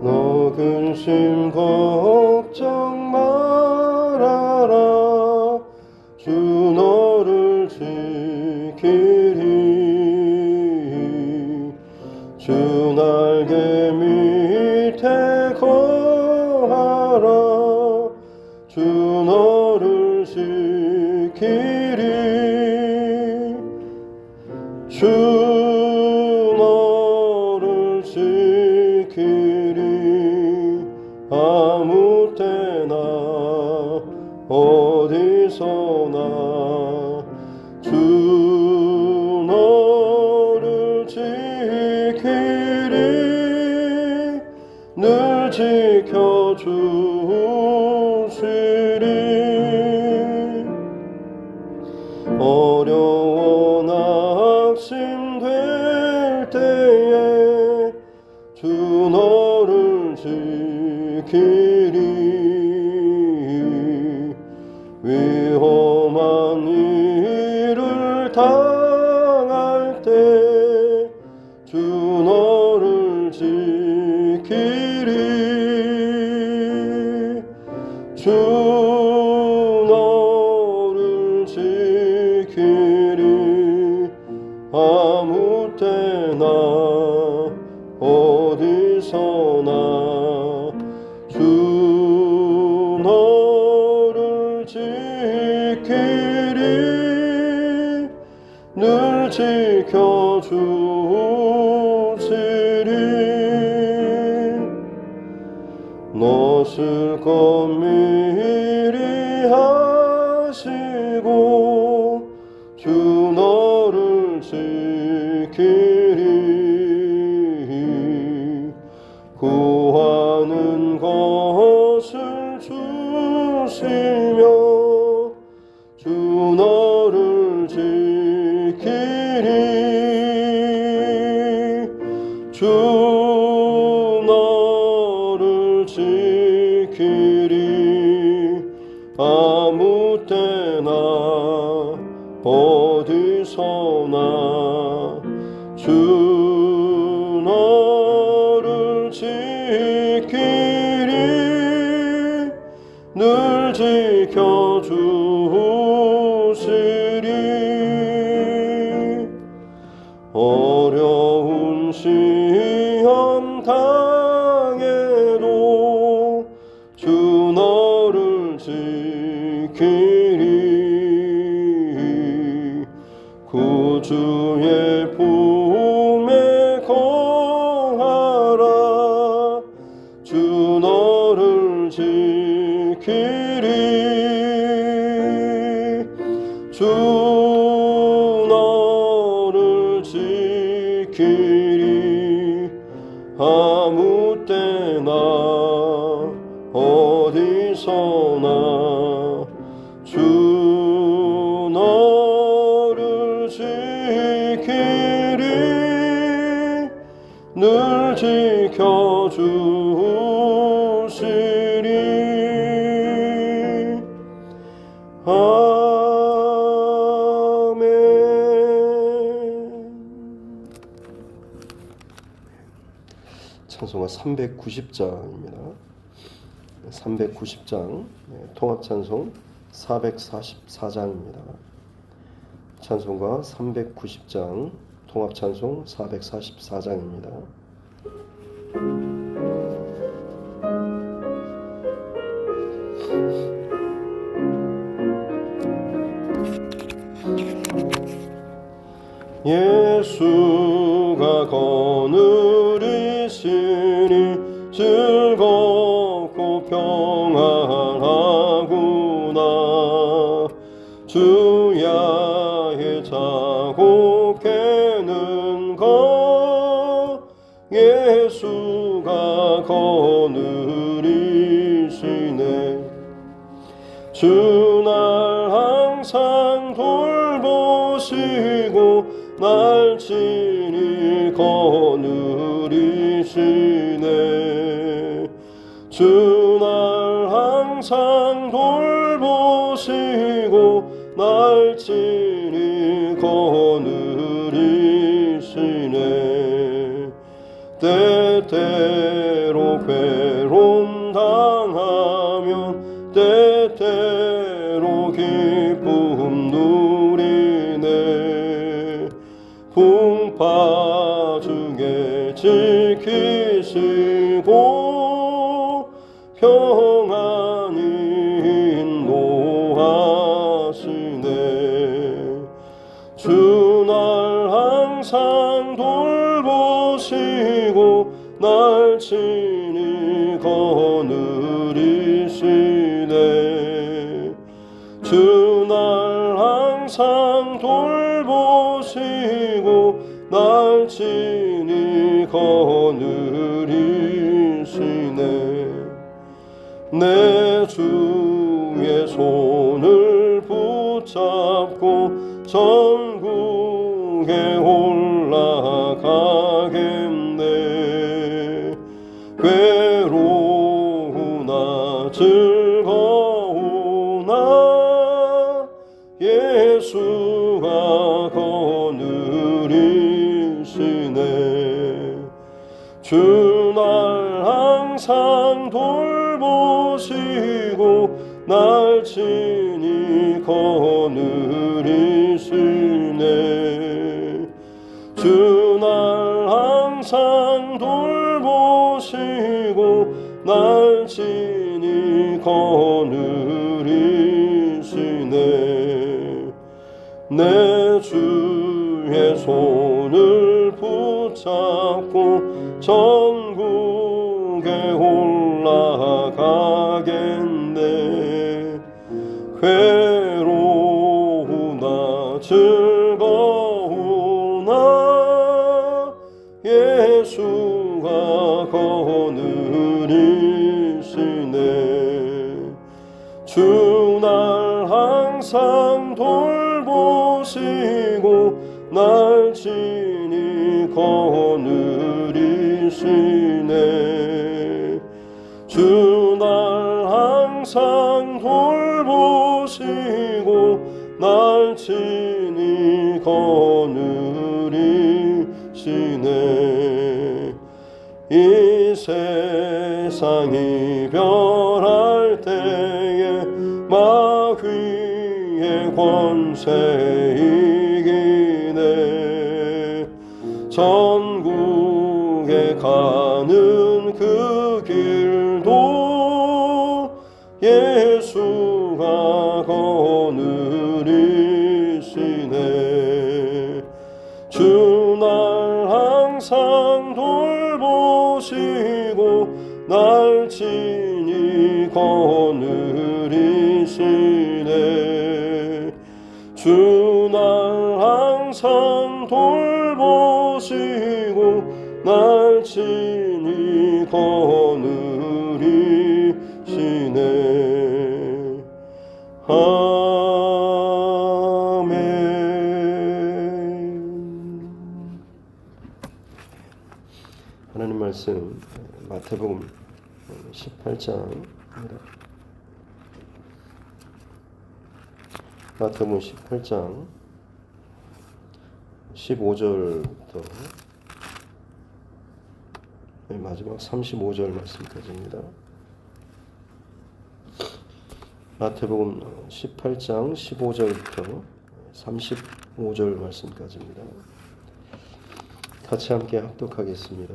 너 근심 걱정 말아라. 주 너를 지키리. 주 날개 밑에 거하라. 주 너를 지키리. 주 너를 지키리. 아무 때나 어디서나 주 너를 지키리. 늘 지켜주시리. 어려워 낙심될 때에 주 너를 지키리. 위험한 일을 당할 때 주 너를 지키리. 주 너를 지키리. 아무 때나 어디서나 주 너를 지키리. 늘 지켜주시리. 너을 것 미리 하시고 주 너를 지키리. 구하는 것을 주시며 주 너를 지키리. 주 너를 지키리. 아무 때나 어디서나 주 너를 지키리. 늘 지켜주시리. 어려운 시험 당해도 주 너를 지키리. 구주의 품에 거하라. 주 너를 지키리. 주 너를 지키리. 아무 때나 어디서나 주 너를 지키리. 늘 지켜주시리. 아멘. 찬송가 390장입니다. 390장 통합찬송 444장입니다. 찬송가 390장 통합찬송 444장입니다. 예수가 거느리시니 즐겁고 평안하구나. 주야의 자고 깨는 것 예수가 거느리시네. 주 날 항상 돌보시고 날 친히 거느리시네. 주 날 항상 돌보시고 날 친히 거느리시네. 때때로 괴로움 당하면 때때로 기쁨 누리네. 풍파 중에 지키시고 평안히 인도하시네. 주 날 항상 돌보시고 날 친히 거느리시네. 주 날 항상 돌보시고 날 친히 거느리시네. 내 주의 손을 붙잡고 천국에 올라가겠네. 괴로우나 즐거우나 예수가 거느리시네. 주 날 항상 돌보시고 날 친히 거느리시네. 주 날 항상 돌보시고 날 친히 거느리시네. 내 주의 손을 붙잡고 천국에 올라가겠네. 괴로우나 즐거우나 예수가 거느리시네. 주 날 항상 돌보시고 날 친히 거느리시네. 주 날 항상 돌보시고 날 친히 거느리시네. 이 세상 이별할 때에 마귀의 권세 이기네. 천국에 가는 그 길도 예수가 거느리시네. 주 날 항상 돌보시고 날 친히 거느리시네. 주 날 항상 돌보시고 날 친히 거느리시네. 아멘. 하나님 말씀 마태복음 18장입니다. 마태복음 18장 15절부터 마지막 35절 말씀까지입니다. 마태복음 18장 15절부터 35절 말씀까지입니다. 같이 함께 합독하겠습니다.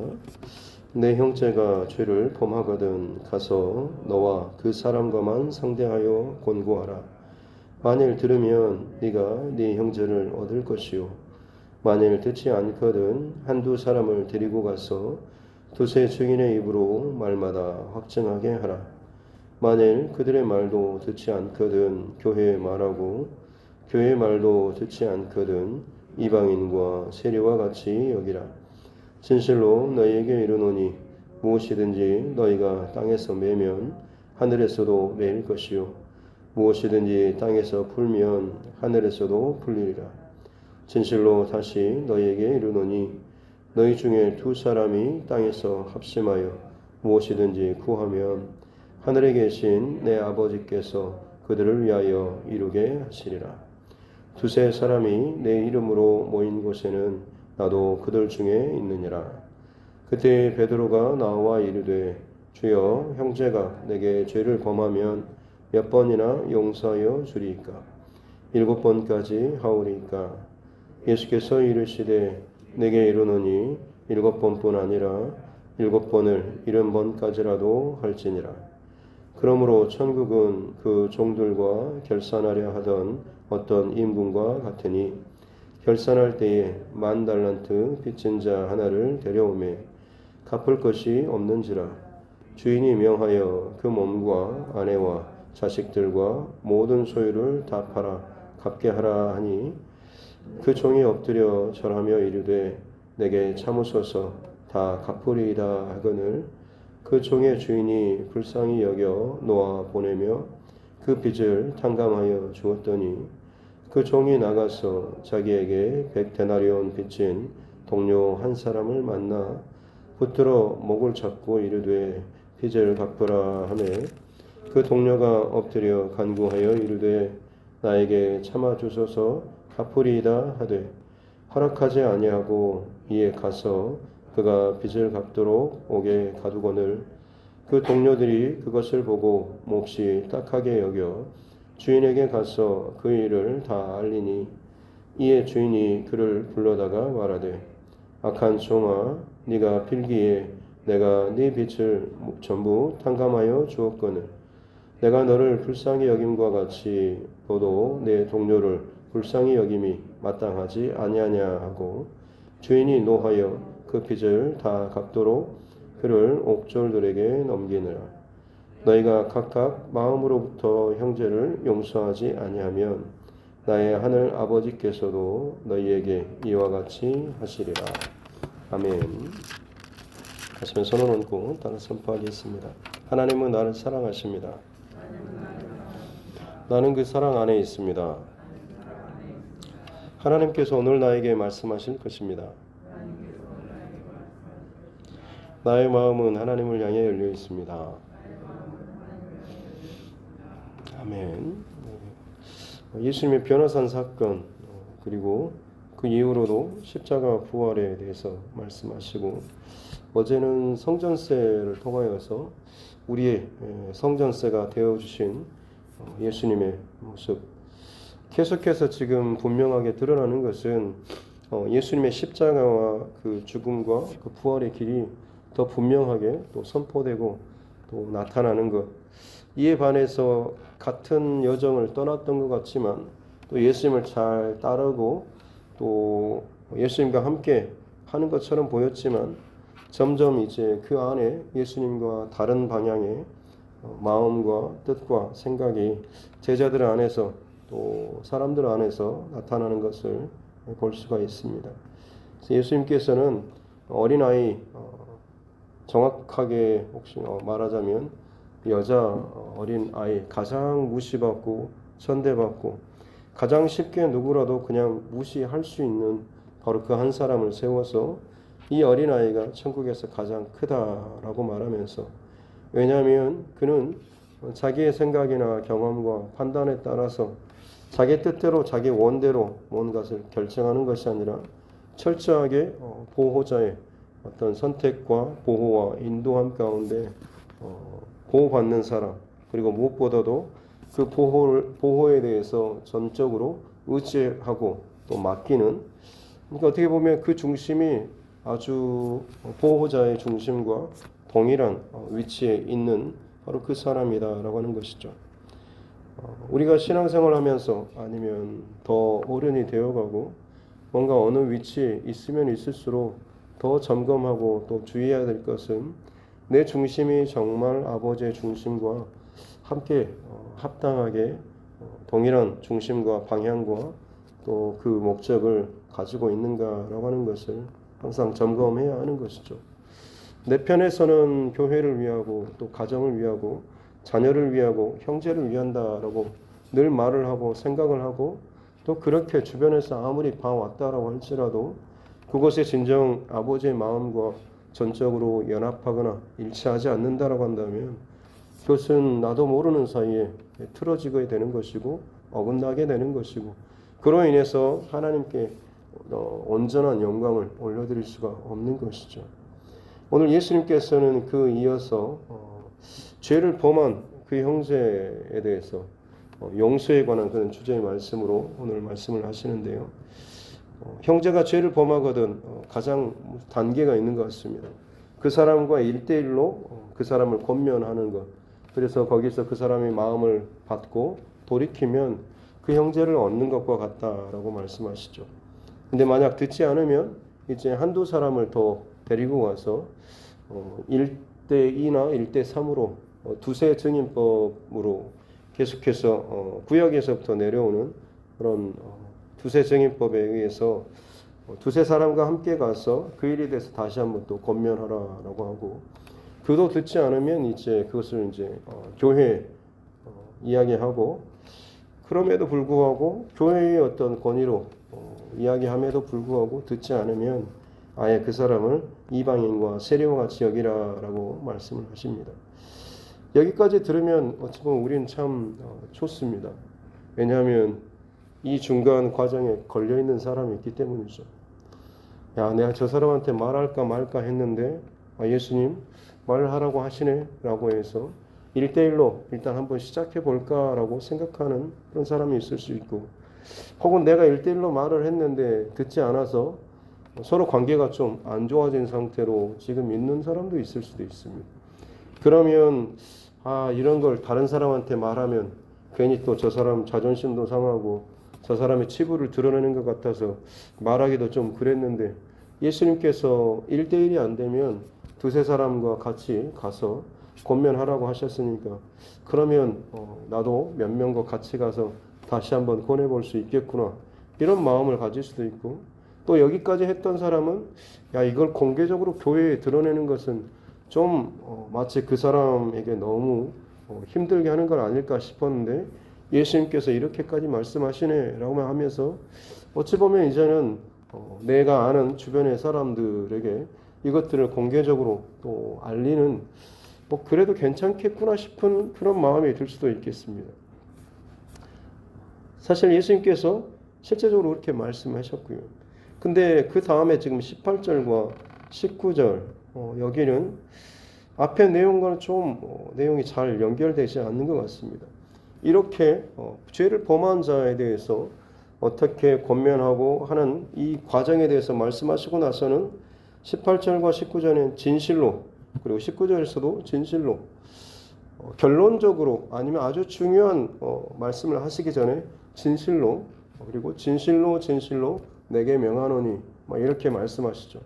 내 형제가 죄를 범하거든 가서 너와 그 사람과만 상대하여 권고하라. 만일 들으면 네가 네 형제를 얻을 것이요 만일 듣지 않거든 한두 사람을 데리고 가서 두세 증인의 입으로 말마다 확증하게 하라. 만일 그들의 말도 듣지 않거든 교회에 말하고 교회의 말도 듣지 않거든 이방인과 세리와 같이 여기라. 진실로 너희에게 이르노니 무엇이든지 너희가 땅에서 매면 하늘에서도 매일 것이요 무엇이든지 땅에서 풀면 하늘에서도 풀리리라. 진실로 다시 너희에게 이르노니 너희 중에 두 사람이 땅에서 합심하여 무엇이든지 구하면 하늘에 계신 내 아버지께서 그들을 위하여 이루게 하시리라. 두세 사람이 내 이름으로 모인 곳에는 나도 그들 중에 있느니라. 그때 베드로가 나와 이르되 주여 형제가 내게 죄를 범하면 몇 번이나 용서하여 주리이까? 7번까지 하오리이까? 예수께서 이르시되 내게 이르노니 7번뿐 아니라 7번을 70번까지라도 할지니라. 그러므로 천국은 그 종들과 결산하려 하던 어떤 인분과 같으니 결산할 때에 10,000달란트 빚진 자 하나를 데려오매 갚을 것이 없는지라. 주인이 명하여 그 몸과 아내와 자식들과 모든 소유를 다 팔아 갚게 하라 하니 그 종이 엎드려 절하며 이르되 내게 참으소서 다 갚으리이다 하거늘 그 종의 주인이 불쌍히 여겨 놓아 보내며 그 빚을 탕감하여 주었더니 그 종이 나가서 자기에게 100데나리온 빚진 동료 한 사람을 만나 붙들어 목을 잡고 이르되 빚을 갚으라 하매 그 동료가 엎드려 간구하여 이르되 나에게 참아 주소서 갚으리이다 하되 허락하지 아니하고 이에 가서 그가 빚을 갚도록 옥에 가두거늘 그 동료들이 그것을 보고 몹시 딱하게 여겨 주인에게 가서 그 일을 다 알리니 이에 주인이 그를 불러다가 말하되 악한 종아 네가 빌기에 내가 네 빚을 전부 탕감하여 주었거늘 내가 너를 불쌍히 여김과 같이 너도 내 동료를 불쌍히 여김이 마땅하지 아니하냐 하고 주인이 노하여 그 빚을 다 갚도록 그를 옥졸들에게 넘기느라. 너희가 각각 마음으로부터 형제를 용서하지 아니하면 나의 하늘 아버지께서도 너희에게 이와 같이 하시리라. 아멘. 하시면 손을 얹고 따라 선포하겠습니다. 하나님은 나를 사랑하십니다. 나는 그 사랑 안에 있습니다. 하나님께서 오늘 나에게 말씀하실 것입니다. 나의 마음은 하나님을 향해 열려 있습니다. 아멘. 예수님의 변화산 사건 그리고 그 이후로도 십자가 부활에 대해서 말씀하시고 어제는 성전세를 통하여서 우리의 성전세가 되어주신 예수님의 모습 계속해서 지금 분명하게 드러나는 것은 예수님의 십자가와 그 죽음과 그 부활의 길이 더 분명하게 또 선포되고 또 나타나는 것 이에 반해서 같은 여정을 떠났던 것 같지만 또 예수님을 잘 따르고 또 예수님과 함께 하는 것처럼 보였지만 점점 이제 그 안에 예수님과 다른 방향의 마음과 뜻과 생각이 제자들 안에서 또 사람들 안에서 나타나는 것을 볼 수가 있습니다. 그래서 예수님께서는 어린아이 정확하게 혹시 말하자면 여자 어린아이 가장 무시받고 천대받고 가장 쉽게 누구라도 그냥 무시할 수 있는 바로 그 한 사람을 세워서 이 어린아이가 천국에서 가장 크다라고 말하면서 왜냐하면 그는 자기의 생각이나 경험과 판단에 따라서 자기 뜻대로 자기 원대로 뭔가를 결정하는 것이 아니라 철저하게 보호자의 어떤 선택과 보호와 인도함 가운데 보호받는 사람 그리고 무엇보다도 그 보호에 대해서 전적으로 의지하고 또 맡기는 그러니까 어떻게 보면 그 중심이 아주 보호자의 중심과 동일한 위치에 있는 바로 그 사람이다라고 하는 것이죠. 우리가 신앙생활을 하면서 아니면 더 어른이 되어가고 뭔가 어느 위치에 있으면 있을수록 더 점검하고 또 주의해야 될 것은 내 중심이 정말 아버지의 중심과 함께 합당하게 동일한 중심과 방향과 또 그 목적을 가지고 있는가라고 하는 것을 항상 점검해야 하는 것이죠. 내 편에서는 교회를 위하고 또 가정을 위하고 자녀를 위하고 형제를 위한다라고 늘 말을 하고 생각을 하고 또 그렇게 주변에서 아무리 봐왔다라고 할지라도 그것에 진정 아버지의 마음과 전적으로 연합하거나 일치하지 않는다라고 한다면 그것은 나도 모르는 사이에 틀어지게 되는 것이고 어긋나게 되는 것이고 그로 인해서 하나님께 온전한 영광을 올려드릴 수가 없는 것이죠. 오늘 예수님께서는 그 이어서 죄를 범한 그 형제에 대해서 용서에 관한 그런 주제의 말씀으로 오늘 말씀을 하시는데요. 형제가 죄를 범하거든 가장 단계가 있는 것 같습니다. 그 사람과 1대1로 그 사람을 권면하는 것. 그래서 거기서 그 사람의 마음을 받고 돌이키면 그 형제를 얻는 것과 같다라고 말씀하시죠. 근데 만약 듣지 않으면 이제 한두 사람을 더 데리고 와서 1대2나 1대3으로 두세 증인법으로 계속해서 구역에서부터 내려오는 그런 두세 증인법에 의해서 두세 사람과 함께 가서 그 일에 대해서 다시 한번 또 권면하라라고 하고, 그도 듣지 않으면 이제 그것을 이제 교회에 이야기하고, 그럼에도 불구하고 교회의 어떤 권위로 이야기함에도 불구하고 듣지 않으면 아예 그 사람을 이방인과 세리와 같이 여기라라고 말씀을 하십니다. 여기까지 들으면 어찌 보면 우리는 참 좋습니다. 왜냐하면 이 중간 과정에 걸려있는 사람이 있기 때문이죠. 야, 내가 저 사람한테 말할까 말까 했는데 예수님 말을 하라고 하시네 라고 해서 1대1로 일단 한번 시작해 볼까 라고 생각하는 그런 사람이 있을 수 있고, 혹은 내가 1대1로 말을 했는데 듣지 않아서 서로 관계가 좀 안 좋아진 상태로 지금 있는 사람도 있을 수도 있습니다. 그러면 이런 걸 다른 사람한테 말하면 괜히 또 저 사람 자존심도 상하고 저 사람의 치부를 드러내는 것 같아서 말하기도 좀 그랬는데, 예수님께서 1대1이 안 되면 두세 사람과 같이 가서 권면하라고 하셨으니까 그러면 나도 몇 명과 같이 가서 다시 한번 권해볼 수 있겠구나, 이런 마음을 가질 수도 있고, 또 여기까지 했던 사람은 야, 이걸 공개적으로 교회에 드러내는 것은 좀 마치 그 사람에게 너무 힘들게 하는 건 아닐까 싶었는데 예수님께서 이렇게까지 말씀하시네 라고 하면서 어찌 보면 이제는 내가 아는 주변의 사람들에게 이것들을 공개적으로 또 알리는 그래도 괜찮겠구나 싶은 그런 마음이 들 수도 있겠습니다. 사실 예수님께서 실제적으로 그렇게 말씀하셨고요. 근데 그 다음에 지금 18절과 19절 여기는 앞에 내용과는 좀 내용이 잘 연결되지 않는 것 같습니다. 이렇게 죄를 범한 자에 대해서 어떻게 권면하고 하는 이 과정에 대해서 말씀하시고 나서는 18절과 19절은 진실로, 그리고 19절에서도 진실로, 결론적으로 아니면 아주 중요한 말씀을 하시기 전에 진실로, 그리고 진실로 내게 명하노니 이렇게 말씀하시죠.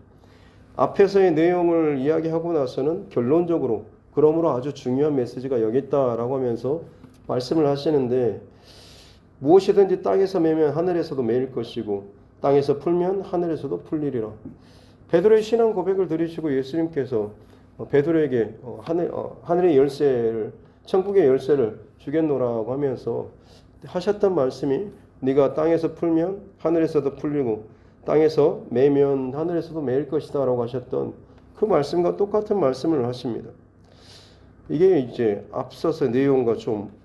앞에서의 내용을 이야기하고 나서는 결론적으로 그러므로 아주 중요한 메시지가 여기 있다라고 하면서 말씀을 하시는데, 무엇이든지 땅에서 매면 하늘에서도 매일 것이고 땅에서 풀면 하늘에서도 풀리리라. 베드로의 신앙 고백을 들으시고 예수님께서 베드로에게 하늘의 열쇠를, 천국의 열쇠를 주겠노라고 하면서 하셨던 말씀이 네가 땅에서 풀면 하늘에서도 풀리고 땅에서 매면 하늘에서도 매일 것이다 라고 하셨던 그 말씀과 똑같은 말씀을 하십니다. 이게 이제 앞서서 내용과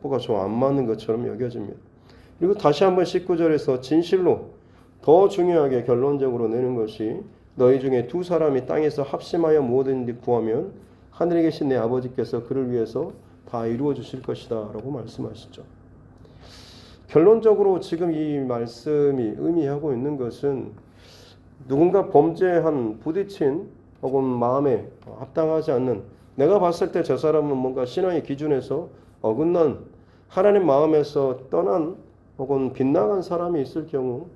뭐가 좀 안 맞는 것처럼 여겨집니다. 그리고 다시 한번 19절에서 진실로, 더 중요하게 결론적으로 내는 것이 너희 중에 두 사람이 땅에서 합심하여 무엇든지 구하면 하늘에 계신 내 아버지께서 그를 위해서 다 이루어 주실 것이다 라고 말씀하시죠. 결론적으로 지금 이 말씀이 의미하고 있는 것은 누군가 범죄한, 부딪힌, 혹은 마음에 합당하지 않는, 내가 봤을 때 저 사람은 뭔가 신앙의 기준에서 어긋난, 하나님 마음에서 떠난 혹은 빗나간 사람이 있을 경우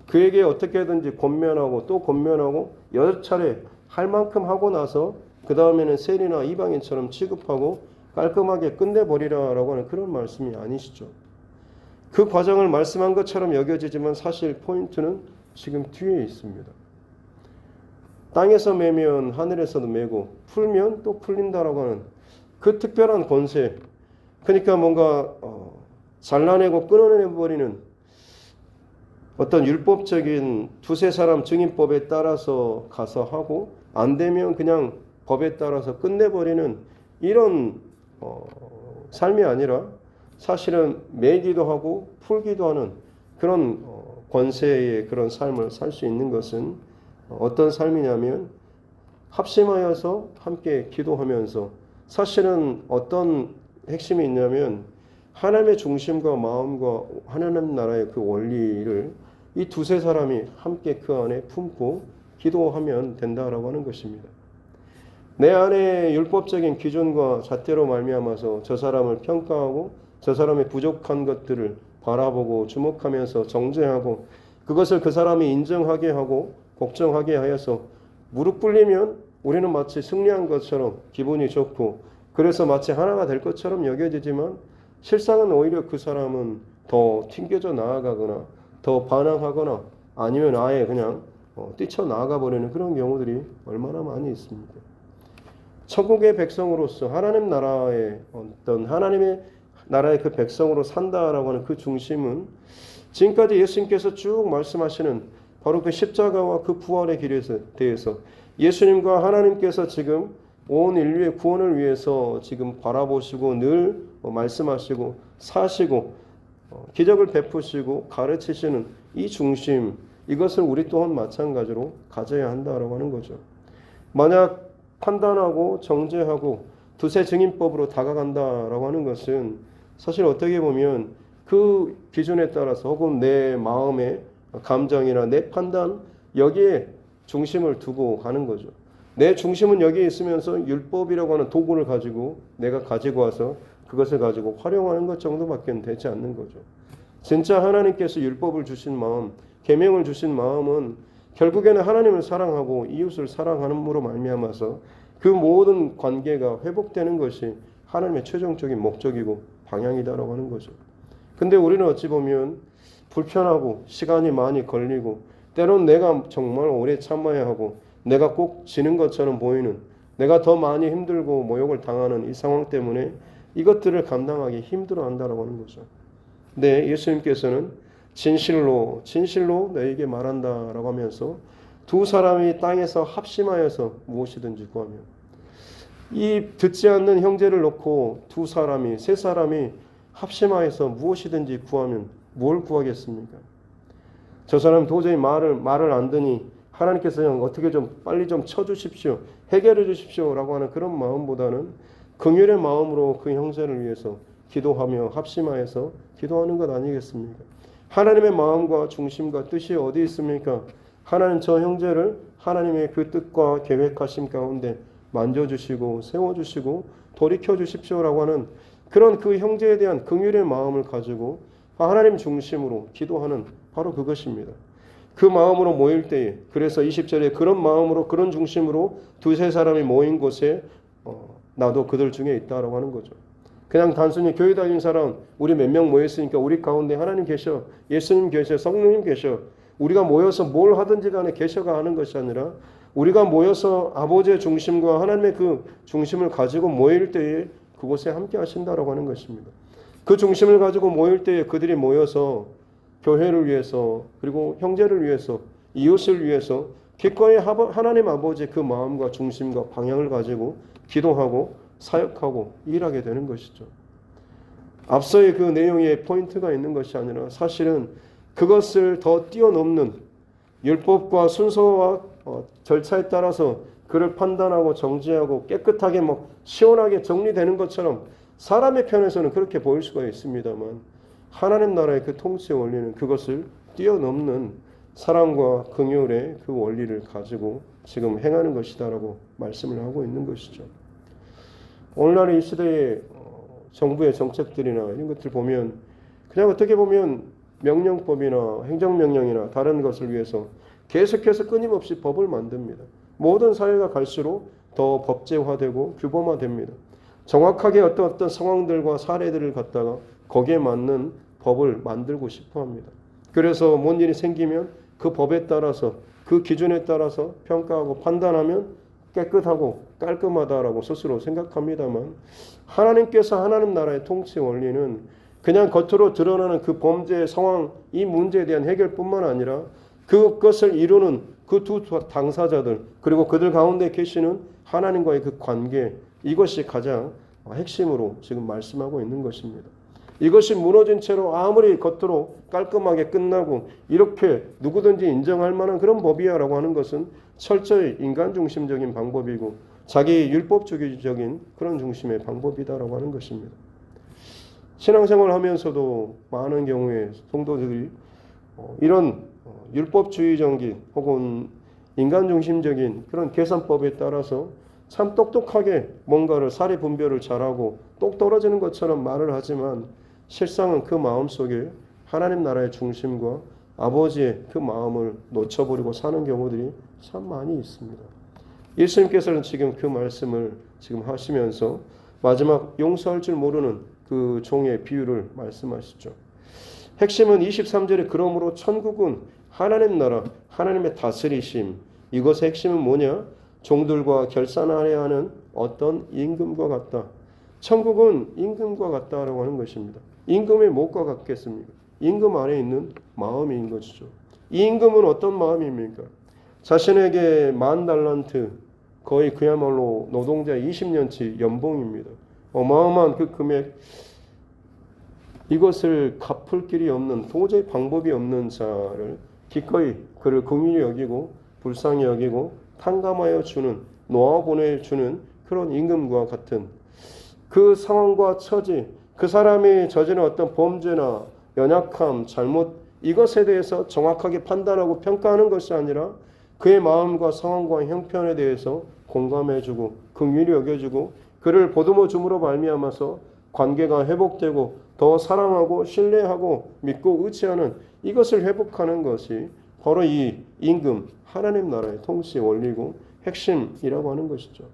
그에게 어떻게든지 권면하고 또 권면하고 여러 차례 할 만큼 하고 나서 그 다음에는 세리나 이방인처럼 취급하고 깔끔하게 끝내버리라라고 하는 그런 말씀이 아니시죠. 그 과정을 말씀한 것처럼 여겨지지만 사실 포인트는 지금 뒤에 있습니다. 땅에서 매면 하늘에서도 매고 풀면 또 풀린다라고 하는 그 특별한 권세, 그러니까 뭔가 잘라내고 끊어내버리는 어떤 율법적인 두세 사람 증인법에 따라서 가서 하고 안 되면 그냥 법에 따라서 끝내버리는 이런 삶이 아니라 사실은 매기도 하고 풀기도 하는 그런 권세의 그런 삶을 살 수 있는 것은 어떤 삶이냐면 합심하여서 함께 기도하면서 사실은 어떤 핵심이 있냐면 하나님의 중심과 마음과 하나님 나라의 그 원리를 이 두세 사람이 함께 그 안에 품고 기도하면 된다라고 하는 것입니다. 내 안에 율법적인 기준과 잣대로 말미암아서 저 사람을 평가하고 저 사람의 부족한 것들을 바라보고 주목하면서 정죄하고 그것을 그 사람이 인정하게 하고 걱정하게 하여서 무릎 꿇리면 우리는 마치 승리한 것처럼 기분이 좋고 그래서 마치 하나가 될 것처럼 여겨지지만 실상은 오히려 그 사람은 더 튕겨져 나아가거나 더 반항하거나 아니면 아예 그냥 뛰쳐나가 버리는 그런 경우들이 얼마나 많이 있습니까? 천국의 백성으로서 하나님 나라의 어떤 하나님의 나라의 그 백성으로 산다라고 하는 그 중심은 지금까지 예수님께서 쭉 말씀하시는 바로 그 십자가와 그 부활의 길에 대해서 예수님과 하나님께서 지금 온 인류의 구원을 위해서 지금 바라보시고 늘 말씀하시고 사시고 기적을 베푸시고 가르치시는 이 중심, 이것을 우리 또한 마찬가지로 가져야 한다라고 하는 거죠. 만약 판단하고 정죄하고 두세 증인법으로 다가간다라고 하는 것은 사실 어떻게 보면 그 기준에 따라서 혹은 내 마음의 감정이나 내 판단 여기에 중심을 두고 가는 거죠. 내 중심은 여기에 있으면서 율법이라고 하는 도구를 가지고 내가 가지고 와서 그것을 가지고 활용하는 것 정도밖에 되지 않는 거죠. 진짜 하나님께서 율법을 주신 마음, 계명을 주신 마음은 결국에는 하나님을 사랑하고 이웃을 사랑하는으로 말미암아서 그 모든 관계가 회복되는 것이 하나님의 최종적인 목적이고 방향이다라고 하는 거죠. 근데 우리는 어찌 보면 불편하고 시간이 많이 걸리고 때론 내가 정말 오래 참아야 하고 내가 꼭 지는 것처럼 보이는 내가 더 많이 힘들고 모욕을 당하는 이 상황 때문에 이것들을 감당하기 힘들어한다라고 하는 거죠. 네, 예수님께서는 진실로 너에게 말한다라고 하면서 두 사람이 땅에서 합심하여서 무엇이든지 구하면 이 듣지 않는 형제를 놓고 두 사람이 세 사람이 합심하여서 무엇이든지 구하면 뭘 구하겠습니까? 저 사람 도저히 말을 안 듣니 하나님께서 그냥 어떻게 좀 빨리 좀 쳐주십시오. 해결해 주십시오라고 하는 그런 마음보다는 긍휼의 마음으로 그 형제를 위해서 기도하며 합심하여서 기도하는 것 아니겠습니까? 하나님의 마음과 중심과 뜻이 어디 있습니까? 하나님 저 형제를 하나님의 그 뜻과 계획하심 가운데 만져주시고 세워주시고 돌이켜주십시오라고 하는 그런 그 형제에 대한 긍휼의 마음을 가지고 하나님 중심으로 기도하는 바로 그것입니다. 그 마음으로 모일 때에 그래서 20절에 그런 마음으로 그런 중심으로 두세 사람이 모인 곳에 나도 그들 중에 있다라고 하는 거죠. 그냥 단순히 교회 다니는 사람 우리 몇 명 모였으니까 우리 가운데 하나님 계셔, 예수님 계셔, 성령님 계셔. 우리가 모여서 뭘 하든지 간에 계셔가 하는 것이 아니라 우리가 모여서 아버지의 중심과 하나님의 그 중심을 가지고 모일 때에 그곳에 함께 하신다라고 하는 것입니다. 그 중심을 가지고 모일 때에 그들이 모여서 교회를 위해서 그리고 형제를 위해서 이웃을 위해서 기꺼이 하나님 아버지의 그 마음과 중심과 방향을 가지고 기도하고 사역하고 일하게 되는 것이죠. 앞서의 그 내용에 포인트가 있는 것이 아니라 사실은 그것을 더 뛰어넘는 율법과 순서와 절차에 따라서 그를 판단하고 정지하고 깨끗하게 시원하게 정리되는 것처럼 사람의 편에서는 그렇게 보일 수가 있습니다만 하나님 나라의 그 통치의 원리는 그것을 뛰어넘는 사랑과 긍휼의 그 원리를 가지고 지금 행하는 것이다라고 말씀을 하고 있는 것이죠. 오늘날 이 시대의 정부의 정책들이나 이런 것들 보면 그냥 어떻게 보면 명령법이나 행정명령이나 다른 것을 위해서 계속해서 끊임없이 법을 만듭니다. 모든 사회가 갈수록 더 법제화되고 규범화됩니다. 정확하게 어떤 상황들과 사례들을 갖다가 거기에 맞는 법을 만들고 싶어 합니다. 그래서 뭔 일이 생기면 그 법에 따라서 그 기준에 따라서 평가하고 판단하면 깨끗하고 깔끔하다라고 스스로 생각합니다만 하나님께서 하나님 나라의 통치 원리는 그냥 겉으로 드러나는 그 범죄의 상황, 이 문제에 대한 해결뿐만 아니라 그것을 이루는 그 두 당사자들 그리고 그들 가운데 계시는 하나님과의 그 관계, 이것이 가장 핵심으로 지금 말씀하고 있는 것입니다. 이것이 무너진 채로 아무리 겉으로 깔끔하게 끝나고 이렇게 누구든지 인정할 만한 그런 법이야라고 하는 것은 철저히 인간 중심적인 방법이고 자기 율법주의적인 그런 중심의 방법이다라고 하는 것입니다. 신앙생활 하면서도 많은 경우에 성도들이 이런 율법주의적인 혹은 인간 중심적인 그런 계산법에 따라서 참 똑똑하게 뭔가를 사리 분별을 잘하고 똑 떨어지는 것처럼 말을 하지만 실상은 그 마음속에 하나님 나라의 중심과 아버지의 그 마음을 놓쳐버리고 사는 경우들이 참 많이 있습니다. 예수님께서는 지금 그 말씀을 지금 하시면서 마지막 용서할 줄 모르는 그 종의 비유를 말씀하시죠. 핵심은 23절에 그러므로 천국은 하나님 나라, 하나님의 다스리심. 이것의 핵심은 뭐냐? 종들과 결산하려 하는 어떤 임금과 같다. 천국은 임금과 같다라고 하는 것입니다. 임금의 무엇과 같겠습니까? 임금 안에 있는 마음인 것이죠. 이 임금은 어떤 마음입니까? 자신에게 10,000달란트, 거의 그야말로 노동자 20년치 연봉입니다. 어마어마한 그 금액, 이것을 갚을 길이 없는, 도저히 방법이 없는 자를 기꺼이 그를 긍휼히 여기고 불쌍히 여기고 탕감하여 주는, 놓아보내주는 그런 임금과 같은 그 상황과 처지, 그 사람이 저지른 어떤 범죄나 연약함, 잘못, 이것에 대해서 정확하게 판단하고 평가하는 것이 아니라 그의 마음과 상황과 형편에 대해서 공감해주고 긍휼히 여겨주고 그를 보듬어 줌으로 말미암아서 관계가 회복되고 더 사랑하고 신뢰하고 믿고 의지하는 이것을 회복하는 것이 바로 이 임금, 하나님 나라의 통치 원리고 핵심이라고 하는 것이죠.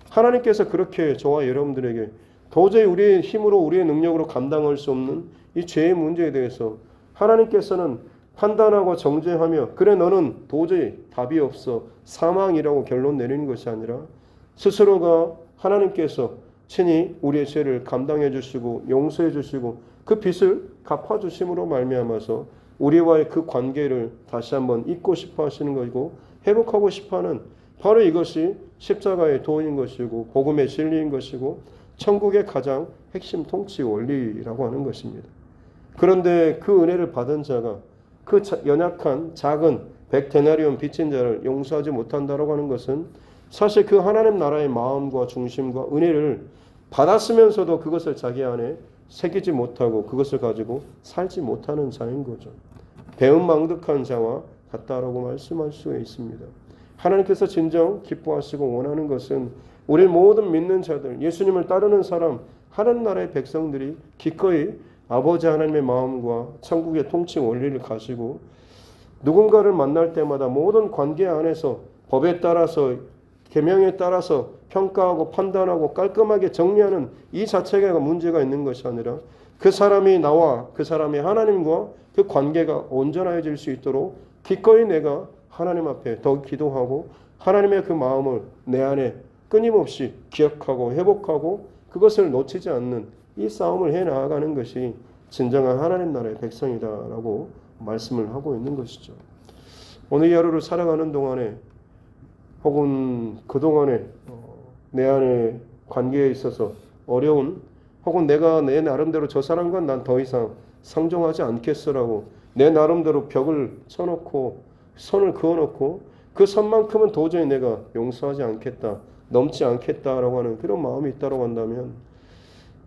하나님께서 그렇게 저와 여러분들에게 도저히 우리의 힘으로 우리의 능력으로 감당할 수 없는 이 죄의 문제에 대해서 하나님께서는 판단하고 정죄하며 그래 너는 도저히 답이 없어 사망이라고 결론 내리는 것이 아니라 스스로가 하나님께서 친히 우리의 죄를 감당해 주시고 용서해 주시고 그 빚을 갚아 주심으로 말미암아서 우리와의 그 관계를 다시 한번 잇고 싶어 하시는 것이고 회복하고 싶어 하는 바로 이것이 십자가의 도인 것이고 복음의 진리인 것이고 천국의 가장 핵심 통치 원리라고 하는 것입니다. 그런데 그 은혜를 받은 자가 그 연약한 작은 100데나리온 빚진 자를 용서하지 못한다라고 하는 것은 사실 그 하나님 나라의 마음과 중심과 은혜를 받았으면서도 그것을 자기 안에 새기지 못하고 그것을 가지고 살지 못하는 자인 거죠. 배은망덕한 자와 같다라고 말씀할 수 있습니다. 하나님께서 진정 기뻐하시고 원하는 것은 우리 모든 믿는 자들, 예수님을 따르는 사람, 하나님 나라의 백성들이 기꺼이 아버지 하나님의 마음과 천국의 통치 원리를 가지고 누군가를 만날 때마다 모든 관계 안에서 법에 따라서 계명에 따라서 평가하고 판단하고 깔끔하게 정리하는 이 자체가 문제가 있는 것이 아니라 그 사람이 나와 그 사람이 하나님과 그 관계가 온전해질 수 있도록 기꺼이 내가 하나님 앞에 더 기도하고 하나님의 그 마음을 내 안에 끊임없이 기억하고 회복하고 그것을 놓치지 않는 이 싸움을 해나가는 것이 진정한 하나님 나라의 백성이다라고 말씀을 하고 있는 것이죠. 오늘 하루를 살아가는 동안에 혹은 그동안에 내 안에 관계에 있어서 어려운 혹은 내가 내 나름대로 저 사람과 난 더 이상 상종하지 않겠어라고 내 나름대로 벽을 쳐놓고 선을 그어놓고 그 선만큼은 도저히 내가 용서하지 않겠다, 넘지 않겠다라고 하는 그런 마음이 있다고 한다면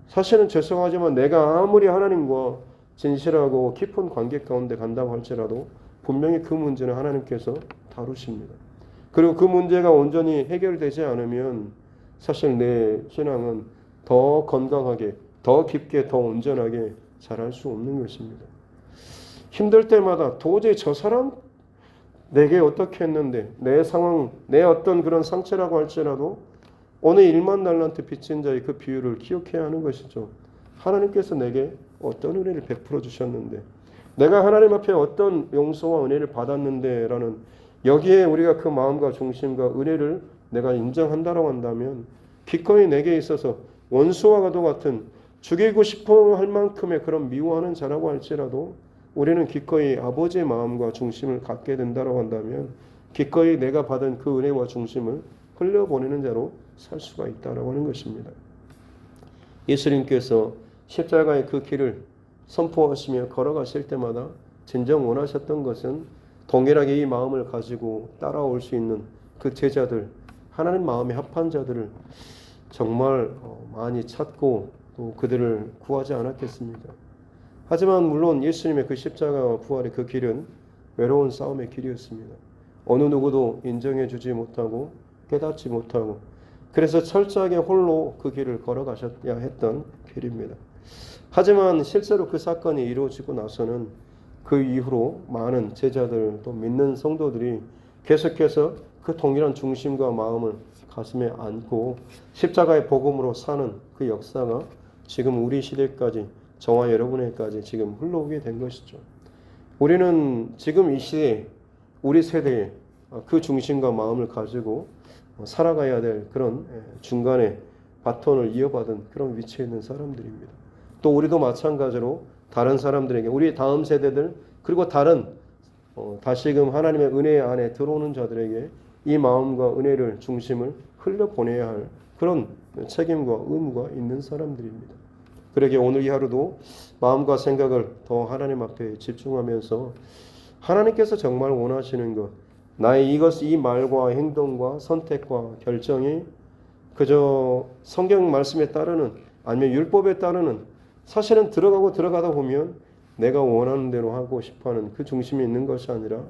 사실은 죄송하지만 내가 아무리 하나님과 진실하고 깊은 관계 가운데 간다고 할지라도 분명히 그 문제는 하나님께서 다루십니다. 그리고 그 문제가 온전히 해결되지 않으면 사실 내 신앙은 더 건강하게, 더 깊게, 더 온전하게 자랄 수 없는 것입니다. 힘들 때마다 도저히 저 사람 내게 어떻게 했는데 내 상황, 내 어떤 그런 상처라고 할지라도 오늘 10,000달란트 빚진 자의 그 비유를 기억해야 하는 것이죠. 하나님께서 내게 어떤 은혜를 베풀어 주셨는데 내가 하나님 앞에 어떤 용서와 은혜를 받았는데 라는 여기에 우리가 그 마음과 중심과 은혜를 내가 인정한다고 한다면 기꺼이 내게 있어서 원수와 가도 같은 죽이고 싶어 할 만큼의 그런 미워하는 자라고 할지라도 우리는 기꺼이 아버지의 마음과 중심을 갖게 된다고 한다면 기꺼이 내가 받은 그 은혜와 중심을 흘려보내는 자로 살 수가 있다고 하는 것입니다. 예수님께서 십자가의 그 길을 선포하시며 걸어가실 때마다 진정 원하셨던 것은 동일하게 이 마음을 가지고 따라올 수 있는 그 제자들, 하나님 마음에 합한 자들을 정말 많이 찾고 또 그들을 구하지 않았겠습니까? 하지만 물론 예수님의 그 십자가와 부활의 그 길은 외로운 싸움의 길이었습니다. 어느 누구도 인정해 주지 못하고 깨닫지 못하고 그래서 철저하게 홀로 그 길을 걸어가셔야 했던 길입니다. 하지만 실제로 그 사건이 이루어지고 나서는 그 이후로 많은 제자들 또 믿는 성도들이 계속해서 그 동일한 중심과 마음을 가슴에 안고 십자가의 복음으로 사는 그 역사가 지금 우리 시대까지 저와 여러분에게까지 지금 흘러오게 된 것이죠. 우리는 지금 이 시대에 우리 세대에 그 중심과 마음을 가지고 살아가야 될 그런 중간에 바톤을 이어받은 그런 위치에 있는 사람들입니다. 또 우리도 마찬가지로 다른 사람들에게 우리 다음 세대들 그리고 다른 다시금 하나님의 은혜 안에 들어오는 자들에게 이 마음과 은혜를 중심을 흘려보내야 할 그런 책임과 의무가 있는 사람들입니다. 그러기에 오늘 이 하루도 마음과 생각을 더 하나님 앞에 집중하면서 하나님께서 정말 원하시는 것, 나의 이 말과 행동과 선택과 결정이 그저 성경 말씀에 따르는 아니면 율법에 따르는 사실은 들어가다 보면 내가 원하는 대로 하고 싶어하는 그 중심이 있는 것이 아니라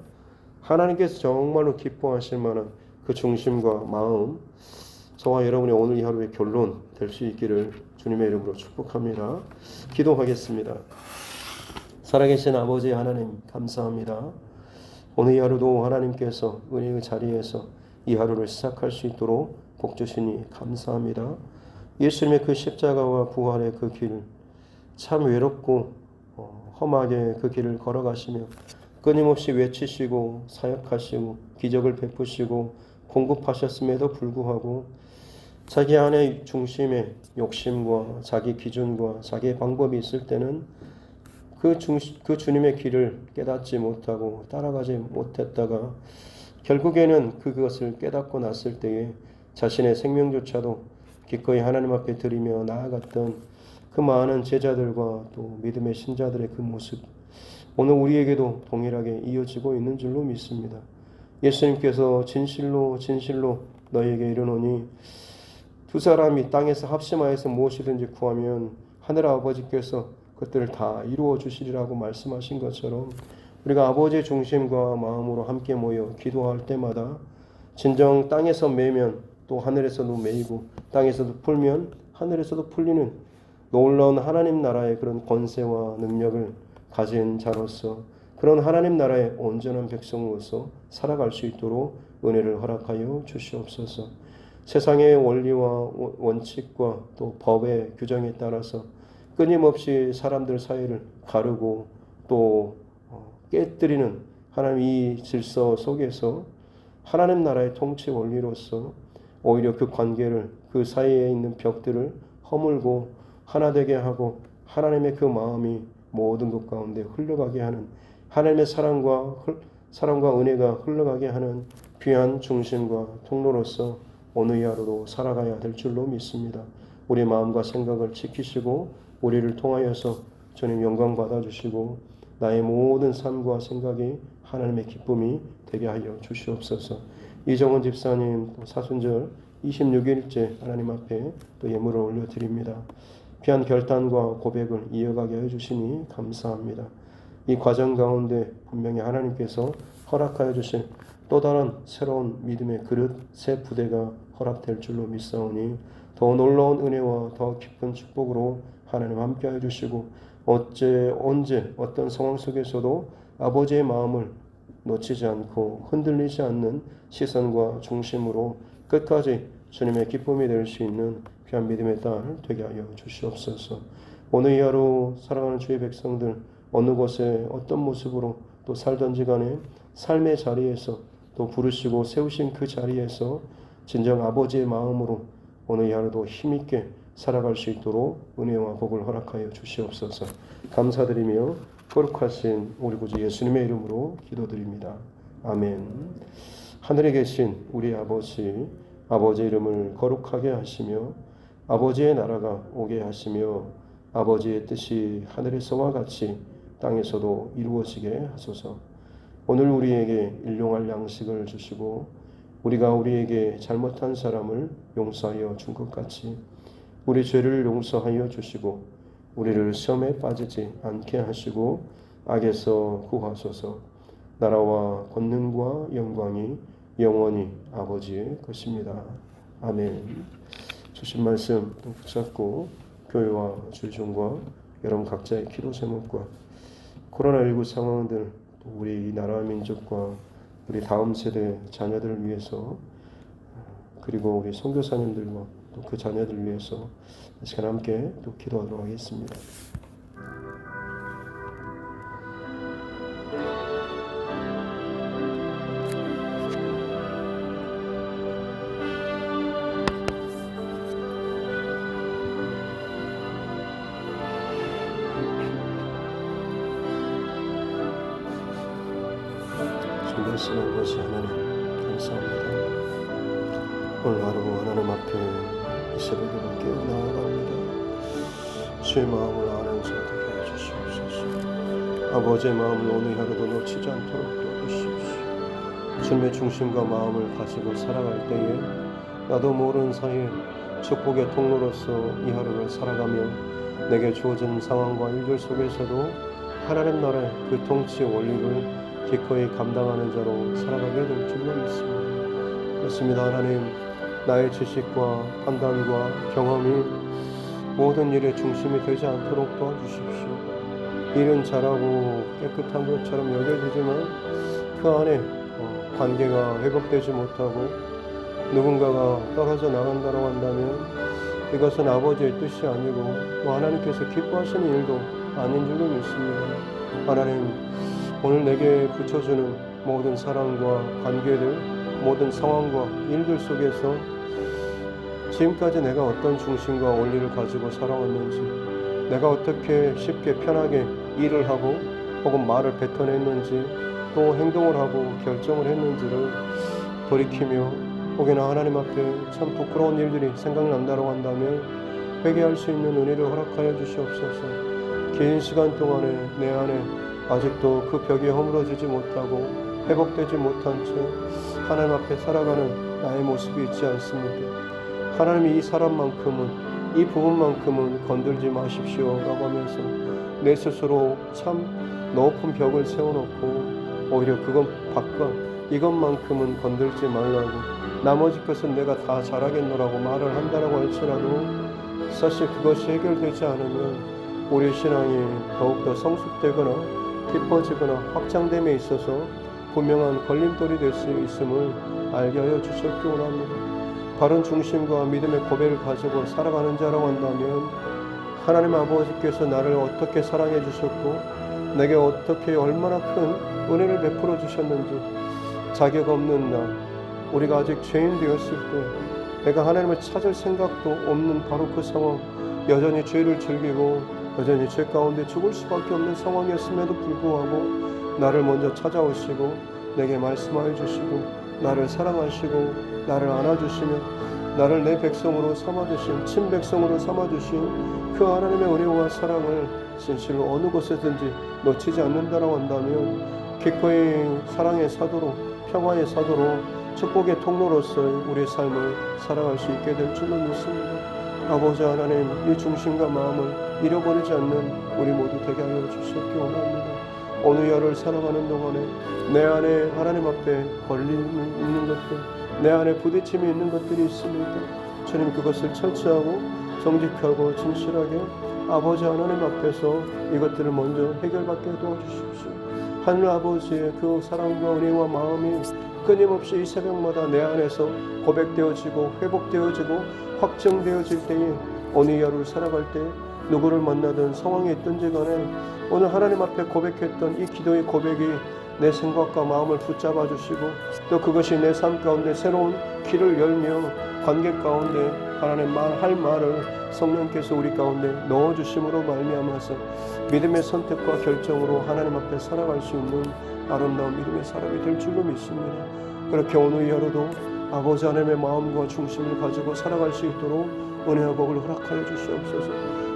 하나님께서 정말로 기뻐하실 만한 그 중심과 마음, 저와 여러분의 오늘 이 하루의 결론 될 수 있기를 주님의 이름으로 축복합니다. 기도하겠습니다. 살아계신 아버지 하나님 감사합니다. 오늘 이 하루도 하나님께서 은혜의 자리에서 이 하루를 시작할 수 있도록 복 주시니 감사합니다. 예수님의 그 십자가와 부활의 그 길, 참 외롭고 험하게 그 길을 걸어가시며 끊임없이 외치시고 사역하시고 기적을 베푸시고 공급하셨음에도 불구하고 자기 안에 중심에 욕심과 자기 기준과 자기의 방법이 있을 때는 그 주님의 길을 깨닫지 못하고 따라가지 못했다가 결국에는 그것을 깨닫고 났을 때에 자신의 생명조차도 기꺼이 하나님 앞에 드리며 나아갔던 그 많은 제자들과 또 믿음의 신자들의 그 모습, 오늘 우리에게도 동일하게 이어지고 있는 줄로 믿습니다. 예수님께서 진실로 너희에게 이르노니 두 사람이 땅에서 합심하여서 무엇이든지 구하면 하늘 아버지께서 그것들을 다 이루어 주시리라고 말씀하신 것처럼 우리가 아버지의 중심과 마음으로 함께 모여 기도할 때마다 진정 땅에서 매면 또 하늘에서도 매이고 땅에서도 풀면 하늘에서도 풀리는 놀라운 하나님 나라의 그런 권세와 능력을 가진 자로서 그런 하나님 나라의 온전한 백성으로서 살아갈 수 있도록 은혜를 허락하여 주시옵소서. 세상의 원리와 원칙과 또 법의 규정에 따라서 끊임없이 사람들 사이를 가르고 또 깨뜨리는 하나님 이 질서 속에서 하나님 나라의 통치 원리로서 오히려 그 관계를 그 사이에 있는 벽들을 허물고 하나 되게 하고 하나님의 그 마음이 모든 것 가운데 흘러가게 하는 하나님의 사랑과 은혜가 흘러가게 하는 귀한 중심과 통로로서 오늘 이 하루도 살아가야 될 줄로 믿습니다. 우리 마음과 생각을 지키시고 우리를 통하여서 주님 영광 받아주시고 나의 모든 삶과 생각이 하나님의 기쁨이 되게 하여 주시옵소서. 이정원 집사님 사순절 26일째 하나님 앞에 또 예물을 올려드립니다. 귀한 결단과 고백을 이어가게 해주시니 감사합니다. 이 과정 가운데 분명히 하나님께서 허락하여 주신 또 다른 새로운 믿음의 그릇 새 부대가 허락될 줄로 믿사오니 더 놀라운 은혜와 더 깊은 축복으로 하나님 함께하여 주시고 언제 어떤 상황 속에서도 아버지의 마음을 놓치지 않고 흔들리지 않는 시선과 중심으로 끝까지 주님의 기쁨이 될 수 있는 귀한 믿음의 딸 되게 하여 주시옵소서. 오늘 이 하루 사랑하는 주의 백성들 어느 곳에 어떤 모습으로 또 살던지 간에 삶의 자리에서 또 부르시고 세우신 그 자리에서 진정 아버지의 마음으로 오늘 이 하루도 힘있게 살아갈 수 있도록 은혜와 복을 허락하여 주시옵소서. 감사드리며 거룩하신 우리 구주 예수님의 이름으로 기도드립니다. 아멘. 하늘에 계신 우리 아버지 이름을 거룩하게 하시며 아버지의 나라가 오게 하시며 아버지의 뜻이 하늘에서와 같이 땅에서도 이루어지게 하소서. 오늘 우리에게 일용할 양식을 주시고 우리가 우리에게 잘못한 사람을 용서하여 준 것 같이 우리 죄를 용서하여 주시고 우리를 시험에 빠지지 않게 하시고 악에서 구하소서. 나라와 권능과 영광이 영원히 아버지의 것입니다. 아멘. 주신 말씀 붙잡고 교회와 주종과 여러분 각자의 기도 제목과 코로나19 상황들, 우리 나라 민족과 우리 다음 세대 자녀들을 위해서, 그리고 우리 선교사님들과 또 그 자녀들을 위해서 이 시간 함께 또 기도하도록 하겠습니다. 말씀한 것이 하나님 감사합니다. 오늘 하루 하나님 앞에 이 새벽에 깨어 나아갑니다. 주의 마음을 아는 자 되게 해주시옵소서. 아버지의 마음을 오늘 하루도 놓치지 않도록 도우시옵소서. 주님의 중심과 마음을 가지고 살아갈 때에 나도 모르는 사이에 축복의 통로로서 이 하루를 살아가며 내게 주어진 상황과 일들 속에서도 하나님 나라의 그 통치의 원리를 기꺼이 감당하는 자로 살아가게 될 줄로 믿습니다. 그렇습니다. 하나님, 나의 지식과 판단과 경험이 모든 일의 중심이 되지 않도록 도와주십시오. 일은 잘하고 깨끗한 것처럼 여겨지지만 그 안에 관계가 회복되지 못하고 누군가가 떨어져 나간다고 한다면 이것은 아버지의 뜻이 아니고 또 하나님께서 기뻐하시는 일도 아닌 줄로 믿습니다. 하나님, 오늘 내게 붙여주는 모든 사랑과 관계들, 모든 상황과 일들 속에서 지금까지 내가 어떤 중심과 원리를 가지고 살아왔는지, 내가 어떻게 쉽게 편하게 일을 하고 혹은 말을 뱉어냈는지, 또 행동을 하고 결정을 했는지를 돌이키며 혹여나 하나님 앞에 참 부끄러운 일들이 생각난다고 한다면 회개할 수 있는 은혜를 허락하여 주시옵소서. 긴 시간 동안에 내 안에 아직도 그 벽이 허물어지지 못하고 회복되지 못한 채 하나님 앞에 살아가는 나의 모습이 있지 않습니까? 하나님이 이 사람만큼은, 이 부분만큼은 건들지 마십시오 라고 하면서 내 스스로 참 높은 벽을 세워놓고 오히려 그건 바깥, 이것만큼은 건들지 말라고, 나머지 것은 내가 다 잘하겠노라고 말을 한다라고 할지라도 사실 그것이 해결되지 않으면 우리 신앙이 더욱더 성숙되거나 깊어지거나 확장됨에 있어서 분명한 걸림돌이 될 수 있음을 알게 하여 주셨기 원합니다. 바른 중심과 믿음의 고백을 가지고 살아가는 자라고 한다면 하나님 아버지께서 나를 어떻게 사랑해 주셨고 내게 어떻게 얼마나 큰 은혜를 베풀어 주셨는지, 자격 없는 나, 우리가 아직 죄인 되었을 때 내가 하나님을 찾을 생각도 없는 바로 그 상황, 여전히 죄를 즐기고 여전히 죄 가운데 죽을 수밖에 없는 상황이었음에도 불구하고 나를 먼저 찾아오시고 내게 말씀하여 주시고 나를 사랑하시고 나를 안아주시며 나를 내 백성으로 삼아주신, 친백성으로 삼아주신 그 하나님의 은혜와 사랑을 진실로 어느 곳에든지 놓치지 않는다라고 한다면 기꺼이 사랑의 사도로, 평화의 사도로, 축복의 통로로서 우리의 삶을 살아갈 수 있게 될 줄로 믿습니다. 아버지 하나님, 이 중심과 마음을 잃어버리지 않는 우리 모두 되게 하여 주시옵기 원합니다. 어느 열을 살아가는 동안에 내 안에 하나님 앞에 걸림이 있는 것들, 내 안에 부딪힘이 있는 것들이 있습니다. 주님, 그것을 철저하고 정직하고 진실하게 아버지 하나님 앞에서 이것들을 먼저 해결받게 도와주십시오. 하늘 아버지의 그 사랑과 은혜와 마음이 끊임없이 이 새벽마다 내 안에서 고백되어지고 회복되어지고 확정되어질 때에 어느 하루를 살아갈 때 누구를 만나든 상황에 있든지 간에 오늘 하나님 앞에 고백했던 이 기도의 고백이 내 생각과 마음을 붙잡아 주시고 또 그것이 내 삶 가운데 새로운 길을 열며 관계 가운데 하나님 할 말을 성령께서 우리 가운데 넣어주심으로 말미암아서 믿음의 선택과 결정으로 하나님 앞에 살아갈 수 있는 아름다운 믿음의 사람이 될 줄로 믿습니다. 그렇게 오늘 하루도 아버지 하나님의 마음과 중심을 가지고 살아갈 수 있도록 은혜와 복을 허락하여 주시옵소서.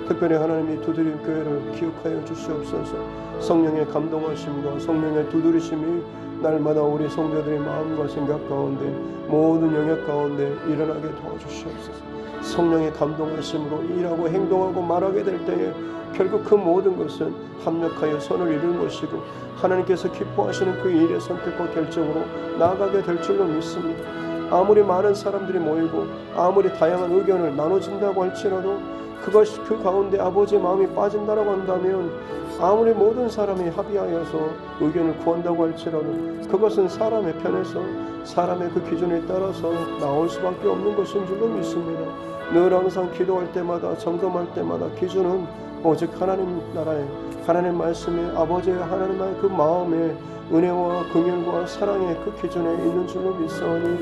특별히 하나님이 두드림 교회를 기억하여 주시옵소서. 성령의 감동하심과 성령의 두드리심이 날마다 우리 성도들의 마음과 생각 가운데 모든 영역 가운데 일어나게 도와주시옵소서. 성령의 감동하심으로 일하고 행동하고 말하게 될 때에 결국 그 모든 것은 합력하여 선을 이룰 것이고 하나님께서 기뻐하시는 그 일의 선택과 결정으로 나아가게 될 줄로 믿습니다. 아무리 많은 사람들이 모이고 아무리 다양한 의견을 나눠진다고 할지라도 그것이 그 가운데 아버지의 마음이 빠진다고 한다면 아무리 모든 사람이 합의하여서 의견을 구한다고 할지라도 그것은 사람의 편에서 사람의 그 기준에 따라서 나올 수밖에 없는 것인 줄로 믿습니다. 늘 항상 기도할 때마다 점검할 때마다 기준은 오직 하나님 나라의 하나님 말씀의 아버지의 하나님 나라의 그 마음의 은혜와 긍휼과 사랑의 그 기준에 있는 줄로 믿사오니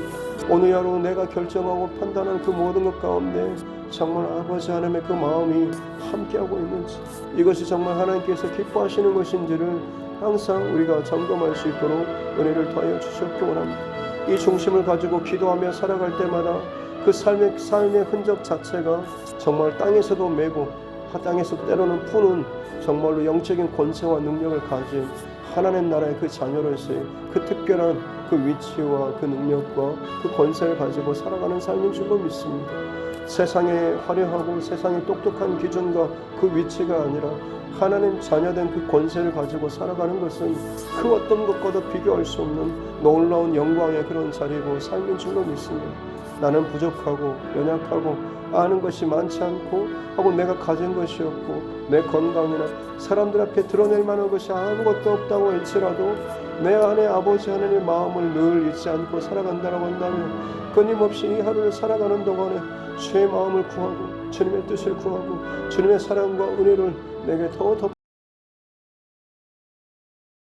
오늘 하루 내가 결정하고 판단한 그 모든 것 가운데 정말 아버지 하나님의 그 마음이 함께하고 있는지 이것이 정말 하나님께서 기뻐하시는 것인지를 항상 우리가 점검할 수 있도록 은혜를 더하여 주셨기 원합니다. 이 중심을 가지고 기도하며 살아갈 때마다 그 삶의 흔적 자체가 정말 땅에서도 메고 땅에서 때로는 푸는 정말로 영적인 권세와 능력을 가진 하나님 나라의 그 자녀로서의 그 특별한 그 위치와 그 능력과 그 권세를 가지고 살아가는 삶인 줄로 믿습니다. 세상에 화려하고 세상에 똑똑한 기준과 그 위치가 아니라 하나님 자녀된 그 권세를 가지고 살아가는 것은 그 어떤 것과도 비교할 수 없는 놀라운 영광의 그런 자리고 삶인 줄로 믿습니다. 나는 부족하고 연약하고 아는 것이 많지 않고 하고 내가 가진 것이 없고 내 건강이나 사람들 앞에 드러낼 만한 것이 아무것도 없다고 할지라도 내 안에 아버지 하나님의 마음을 늘 잊지 않고 살아간다고 한다면 끊임없이 이 하루를 살아가는 동안에 주의 마음을 구하고 주님의 뜻을 구하고 주님의 사랑과 은혜를 내게 더